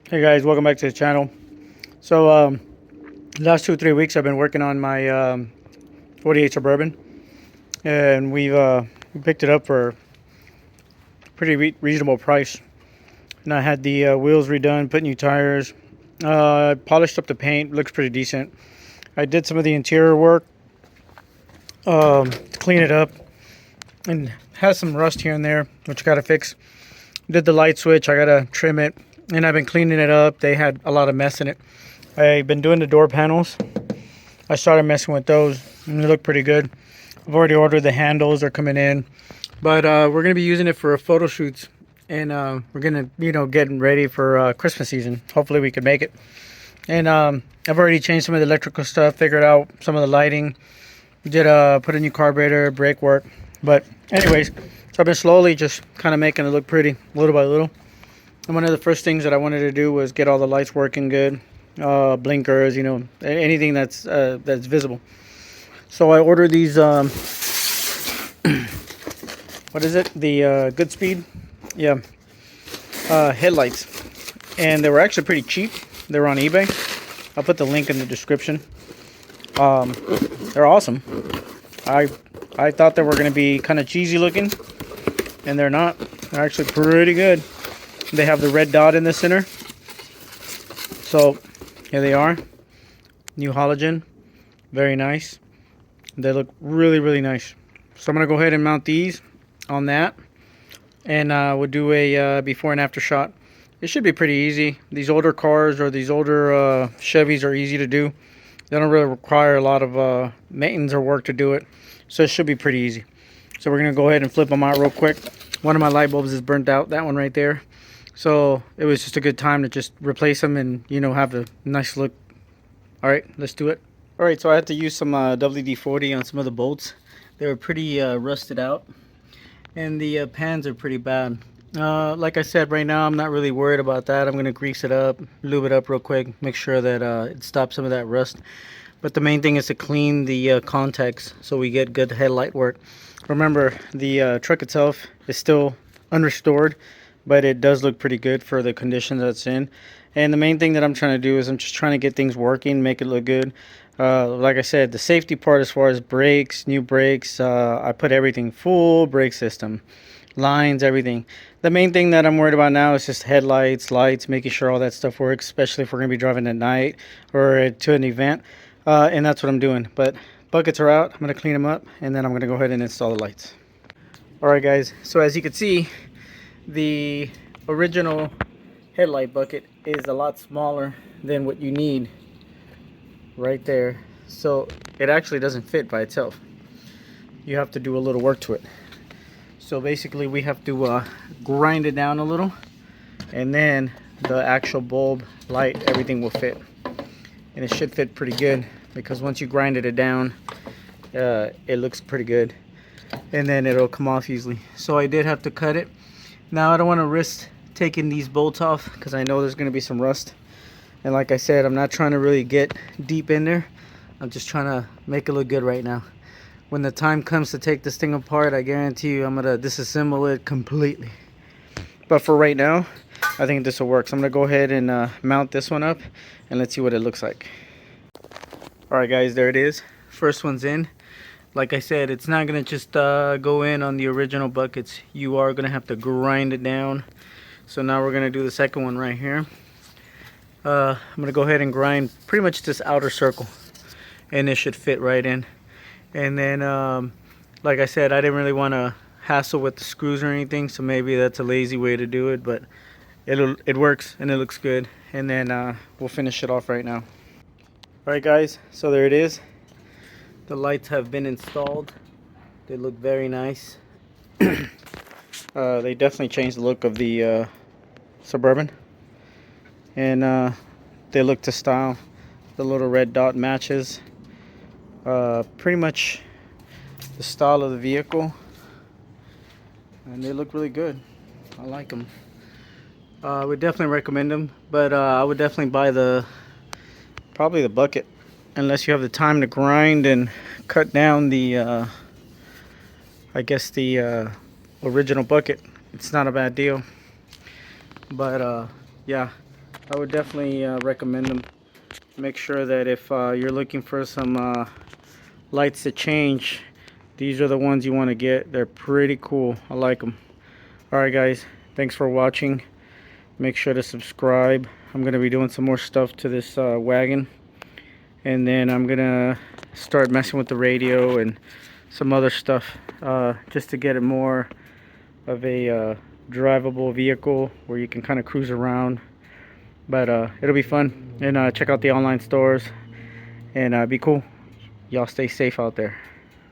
Hey guys, welcome back to the channel. So, last 2 or 3 weeks I've been working on my 48 Suburban, and we picked it up for a pretty reasonable price. And I had the wheels redone, put new tires, polished up the paint, looks pretty decent. I did some of the interior work to clean it up, and has some rust here and there, which I gotta fix. Did the light switch, I gotta trim it, and I've been cleaning it up. They had a lot of mess in it. I've been doing the door panels. I started messing with those, and they look pretty good. I've already ordered the handles; they're coming in. But we're gonna be using it for photo shoots, and we're gonna, getting ready for Christmas season. Hopefully, we can make it. And I've already changed some of the electrical stuff, figured out some of the lighting. Did put a new carburetor, brake work. But anyways, so I've been slowly just kind of making it look pretty, little by little. And one of the first things that I wanted to do was get all the lights working good, blinkers, anything that's visible. So I ordered these. What is it? The Good Speed, yeah, headlights, and they were actually pretty cheap. They were on eBay. I'll put the link in the description. They're awesome. I thought they were going to be kind of cheesy looking, and they're not. They're actually pretty good. They have the red dot in the center. So here they are. New halogen. Very nice. They look really, really nice. So I'm going to go ahead and mount these on that. And we'll do a before and after shot. It should be pretty easy. These older cars or these older Chevys are easy to do. They don't really require a lot of maintenance or work to do it. So it should be pretty easy. So we're going to go ahead and flip them out real quick. One of my light bulbs is burnt out. That one right there. So it was just a good time to just replace them and, have a nice look. All right, let's do it. All right, so I had to use some WD-40 on some of the bolts. They were pretty rusted out. And the pans are pretty bad. Like I said, right now I'm not really worried about that. I'm going to grease it up, lube it up real quick, make sure that it stops some of that rust. But the main thing is to clean the contacts so we get good headlight work. Remember, the truck itself is still unrestored, but it does look pretty good for the condition that it's in. And the main thing that I'm trying to do is I'm just trying to get things working, make it look good. Like I said, the safety part as far as brakes, new brakes, I put everything full brake system, lines, everything. The main thing that I'm worried about now is just headlights, lights, making sure all that stuff works, especially if we're going to be driving at night or to an event. And that's what I'm doing. But buckets are out. I'm going to clean them up, and then I'm going to go ahead and install the lights. Alright guys, so as you can see, the original headlight bucket is a lot smaller than what you need right there. So it actually doesn't fit by itself. You have to do a little work to it. So basically we have to grind it down a little, and then the actual bulb, light, everything will fit. And it should fit pretty good, because once you grind it down, it looks pretty good, and then it'll come off easily. So I did have to cut it. Now I don't want to risk taking these bolts off because I know there's going to be some rust. And like I said, I'm not trying to really get deep in there. I'm just trying to make it look good right now. When the time comes to take this thing apart, I guarantee you I'm going to disassemble it completely. But for right now, I think this will work. So I'm going to go ahead and mount this one up, and let's see what it looks like. Alright guys, there it is. First one's in. Like I said, it's not going to just go in on the original buckets. You are going to have to grind it down. So now we're going to do the second one right here. I'm going to go ahead and grind pretty much this outer circle, and it should fit right in. And then, like I said, I didn't really want to hassle with the screws or anything, so maybe that's a lazy way to do it, but it works and it looks good. And then we'll finish it off right now. Alright guys, so there it is. The lights have been installed. They look very nice. They definitely changed the look of the Suburban, and they look to style. The little red dot matches pretty much the style of the vehicle, and they look really good. I like them. I would definitely recommend them, but I would definitely buy probably the bucket, unless you have the time to grind and cut down the I guess the original bucket. It's not a bad deal. But yeah, I would definitely recommend them. Make sure that if you're looking for some lights to change, these are the ones you want to get. They're pretty cool. I like them. Alright guys, thanks for watching. Make sure to subscribe. I'm going to be doing some more stuff to this wagon. And then I'm going to start messing with the radio and some other stuff. Just to get it more of a drivable vehicle where you can kind of cruise around. But it'll be fun. And check out the online stores. And be cool. Y'all stay safe out there.